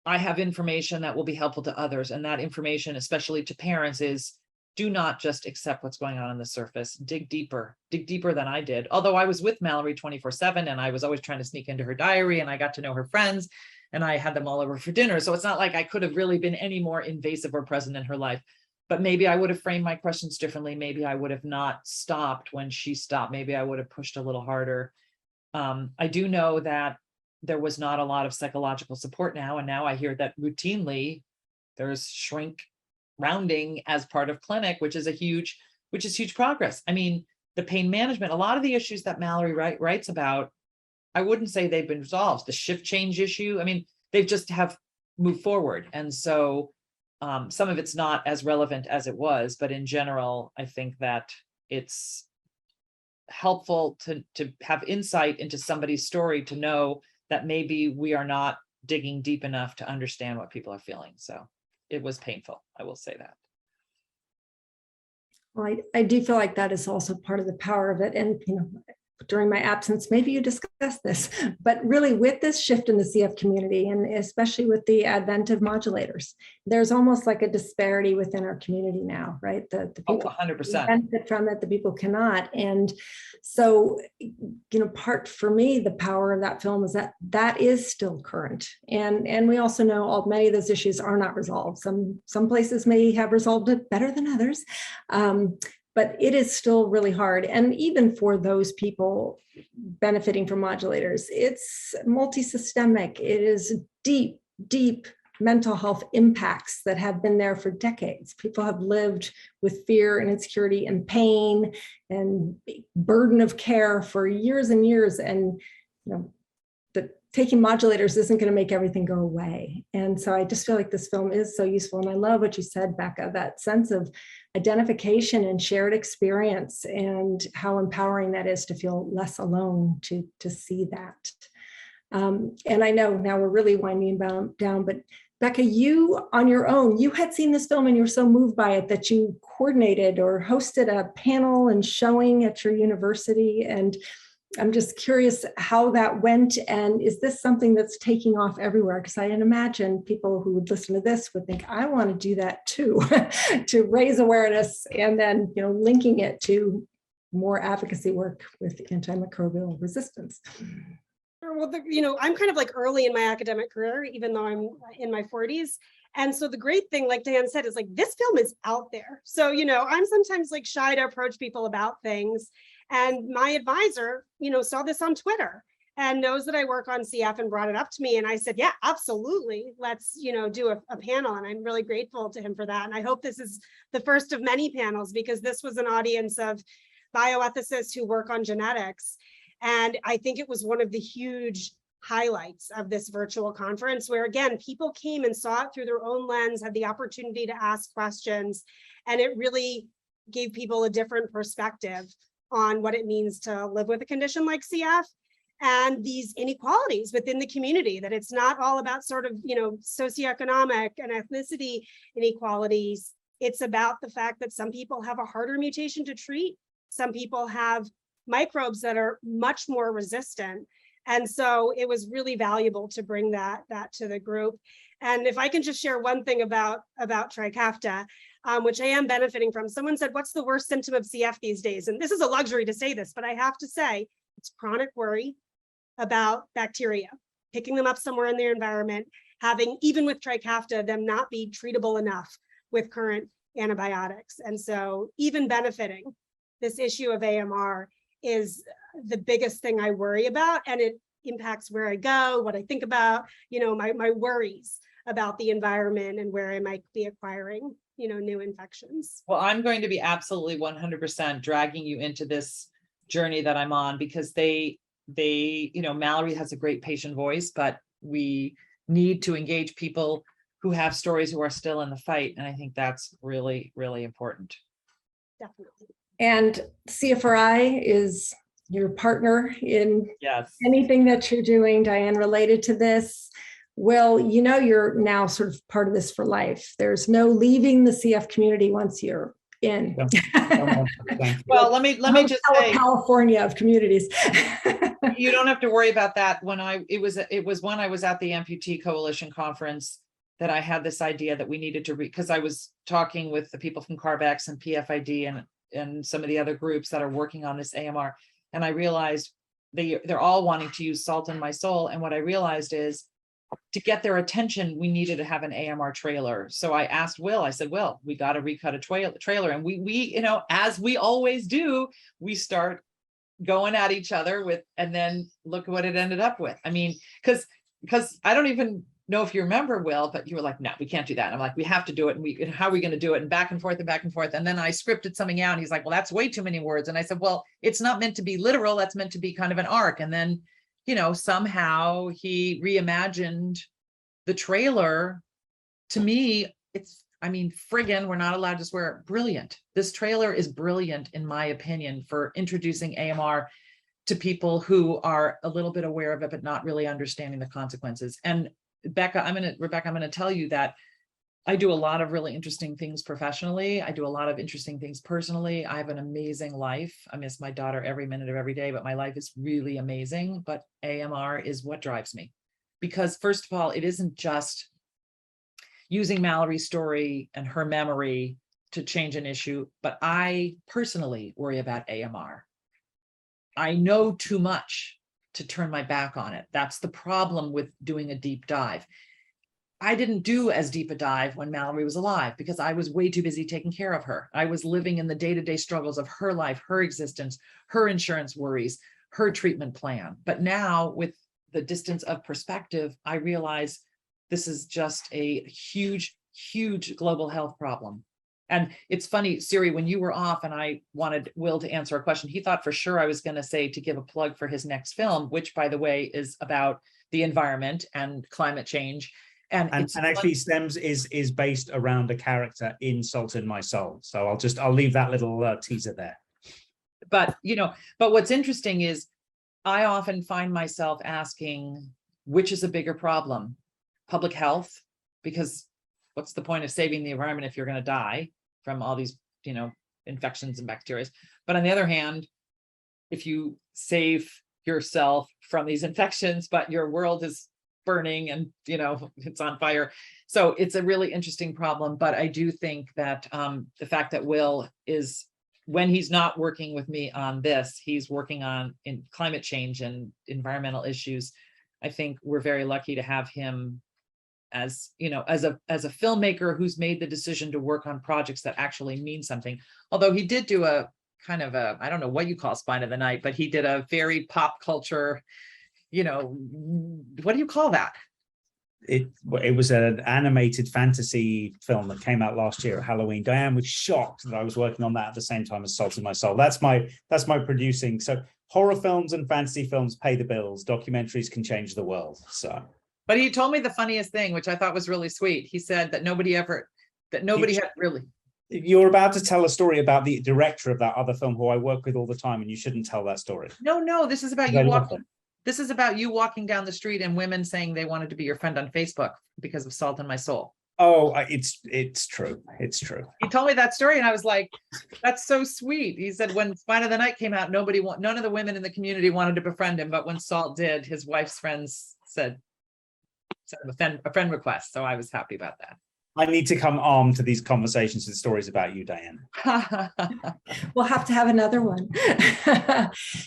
I have information that will be helpful to others. And that information, especially to parents, is do not just accept what's going on the surface. Dig deeper than I did. Although I was with Mallory 24/7 and I was always trying to sneak into her diary, and I got to know her friends and I had them all over for dinner. So it's not like I could have really been any more invasive or present in her life. But maybe I would have framed my questions differently. Maybe I would have not stopped when she stopped. Maybe I would have pushed a little harder. I do know that there was not a lot of psychological support now. And now I hear that routinely there's shrink rounding as part of clinic, which is huge progress. I mean, the pain management, a lot of the issues that Mallory writes about, I wouldn't say they've been resolved. The shift change issue, I mean, they've just have moved forward. And so some of it's not as relevant as it was, but in general, I think that it's helpful to have insight into somebody's story, to know that maybe we are not digging deep enough to understand what people are feeling. So it was painful, I will say that. Well, I do feel like that is also part of the power of it. And, you know, during my absence, maybe you discussed this, but really with this shift in the CF community, and especially with the advent of modulators, there's almost like a disparity within our community now, right? The people 100% benefit from it, the people cannot. And so, you know, part for me, the power of that film is that is still current. And we also know many of those issues are not resolved. Some places may have resolved it better than others. But it is still really hard. And even for those people benefiting from modulators, it's multi-systemic. It is deep, deep mental health impacts that have been there for decades. People have lived with fear and insecurity and pain and burden of care for years and years. And, you know, taking modulators isn't going to make everything go away. And so I just feel like this film is so useful. And I love what you said, Becca, that sense of identification and shared experience, and how empowering that is to feel less alone to see that. And I know now we're really winding down, but Becca, you on your own, you had seen this film and you were so moved by it that you coordinated or hosted a panel and showing at your university. And I'm just curious how that went, and is this something that's taking off everywhere? Because I can imagine people who would listen to this would think, I want to do that too, to raise awareness, and then, you know, linking it to more advocacy work with antimicrobial resistance. Well, you know, I'm kind of like early in my academic career, even though I'm in my 40s. And so the great thing, like Diane said, is like this film is out there. So, you know, I'm sometimes like shy to approach people about things. And my advisor, you know, saw this on Twitter and knows that I work on CF and brought it up to me. And I said, yeah, absolutely. Let's, you know, do a panel. And I'm really grateful to him for that. And I hope this is the first of many panels, because this was an audience of bioethicists who work on genetics. And I think it was one of the huge highlights of this virtual conference, where again, people came and saw it through their own lens, had the opportunity to ask questions, and it really gave people a different perspective on what it means to live with a condition like CF and these inequalities within the community, that it's not all about sort of, you know, socioeconomic and ethnicity inequalities, It's about the fact that some people have a harder mutation to treat. Some people have microbes that are much more resistant. And so it was really valuable to bring that to the group. And if I can just share one thing about Trikafta, which I am benefiting from. Someone said, what's the worst symptom of CF these days? And this is a luxury to say this, but I have to say it's chronic worry about bacteria, picking them up somewhere in their environment, having, even with Trikafta, them not be treatable enough with current antibiotics. And so even benefiting, this issue of AMR is the biggest thing I worry about, and it impacts where I go, what I think about, my worries about the environment and where I might be acquiring, new infections. Well, I'm going to be absolutely 100% dragging you into this journey that I'm on, because Mallory has a great patient voice, but we need to engage people who have stories, who are still in the fight. And I think that's really, really important. Definitely. And CFRI is your partner in Yes. anything that you're doing, Diane, related to this. Will, you're now sort of part of this for life. There's no leaving the CF community once you're in. Well, let me just say, California of communities. you don't have to worry about that. It was when I was at the Amputee Coalition conference that I had this idea that we needed to because I was talking with the people from CARB-X and PFID and some of the other groups that are working on this AMR. And I realized they're all wanting to use Salt in My Soul. And what I realized is, to get their attention, we needed to have an AMR trailer. So I asked Will, I said, Will, we got to recut a trailer. And we, as we always do, we start going at each other and then look what it ended up with. I mean, because I don't even know if you remember, Will, but you were like, no, we can't do that. And I'm like, we have to do it. And how are we going to do it? And back and forth and back and forth. And then I scripted something out and he's like, well, that's way too many words. And I said, well, it's not meant to be literal. That's meant to be kind of an arc. And then, somehow he reimagined the trailer. To me, friggin', we're not allowed to swear, brilliant. This trailer is brilliant, in my opinion, for introducing AMR to people who are a little bit aware of it, but not really understanding the consequences. And Rebecca, I'm going to tell you that I do a lot of really interesting things professionally. I do a lot of interesting things personally. I have an amazing life. I miss my daughter every minute of every day, but my life is really amazing. But AMR is what drives me. Because first of all, it isn't just using Mallory's story and her memory to change an issue, but I personally worry about AMR. I know too much to turn my back on it. That's the problem with doing a deep dive. I didn't do as deep a dive when Mallory was alive because I was way too busy taking care of her. I was living in the day-to-day struggles of her life, her existence, her insurance worries, her treatment plan. But now with the distance of perspective, I realize this is just a huge, huge global health problem. And it's funny, Siri, when you were off and I wanted Will to answer a question, he thought for sure I was going to say to give a plug for his next film, which, by the way, is about the environment and climate change. And actually Stems is based around a character in Salt in My Soul. So I'll leave that little teaser there. But what's interesting is I often find myself asking, which is a bigger problem? Public health, because what's the point of saving the environment if you're going to die from all these, infections and bacteria? But on the other hand, if you save yourself from these infections, but your world is burning and it's on fire. So it's a really interesting problem. But I do think that the fact that Will is, when he's not working with me on this, he's working on in climate change and environmental issues. I think we're very lucky to have him as a filmmaker who's made the decision to work on projects that actually mean something. Although he did do a kind of I don't know what you call Spine of the Night, but he did a very pop culture, what do you call that? It was an animated fantasy film that came out last year at Halloween. Diane was shocked that I was working on that at the same time as Salt in My Soul. That's my producing. So horror films and fantasy films pay the bills. Documentaries can change the world. So, but he told me the funniest thing, which I thought was really sweet. He said that nobody had really. You're about to tell a story about the director of that other film who I work with all the time, and you shouldn't tell that story. No, this is about you walking. This is about you walking down the street and women saying they wanted to be your friend on Facebook because of Salt in My Soul. Oh, it's true. It's true. He told me that story and I was like, that's so sweet. He said when Spine of the Night came out, none of the women in the community wanted to befriend him, but when Salt did, his wife's friends said a friend request. So I was happy about that. I need to come armed to these conversations and stories about you, Diane. We'll have to have another one.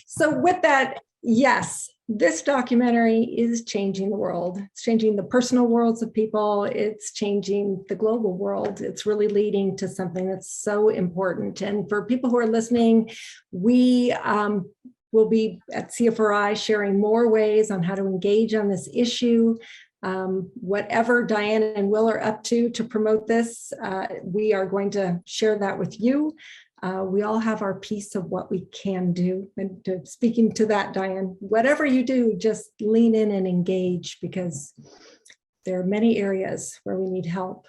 So with that, yes, this documentary is changing the world. It's changing the personal worlds of people. It's changing the global world. It's really leading to something that's so important. And for people who are listening, we will be at CFRI sharing more ways on how to engage on this issue. Whatever Diane and Will are up to promote this, we are going to share that with you. We all have our piece of what we can do. And speaking to that, Diane, whatever you do, just lean in and engage, because there are many areas where we need help.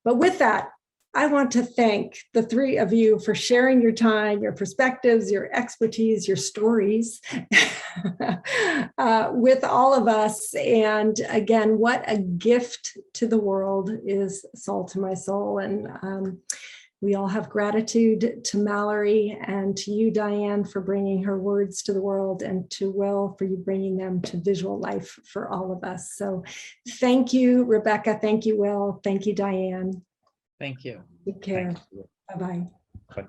But with that, I want to thank the three of you for sharing your time, your perspectives, your expertise, your stories with all of us. And again, what a gift to the world is Salt to My Soul. And we all have gratitude to Mallory and to you, Diane, for bringing her words to the world, and to Will for you bringing them to visual life for all of us. So thank you, Rebecca. Thank you, Will. Thank you, Diane. Thank you. Take care. Thank you. Bye-bye. Bye.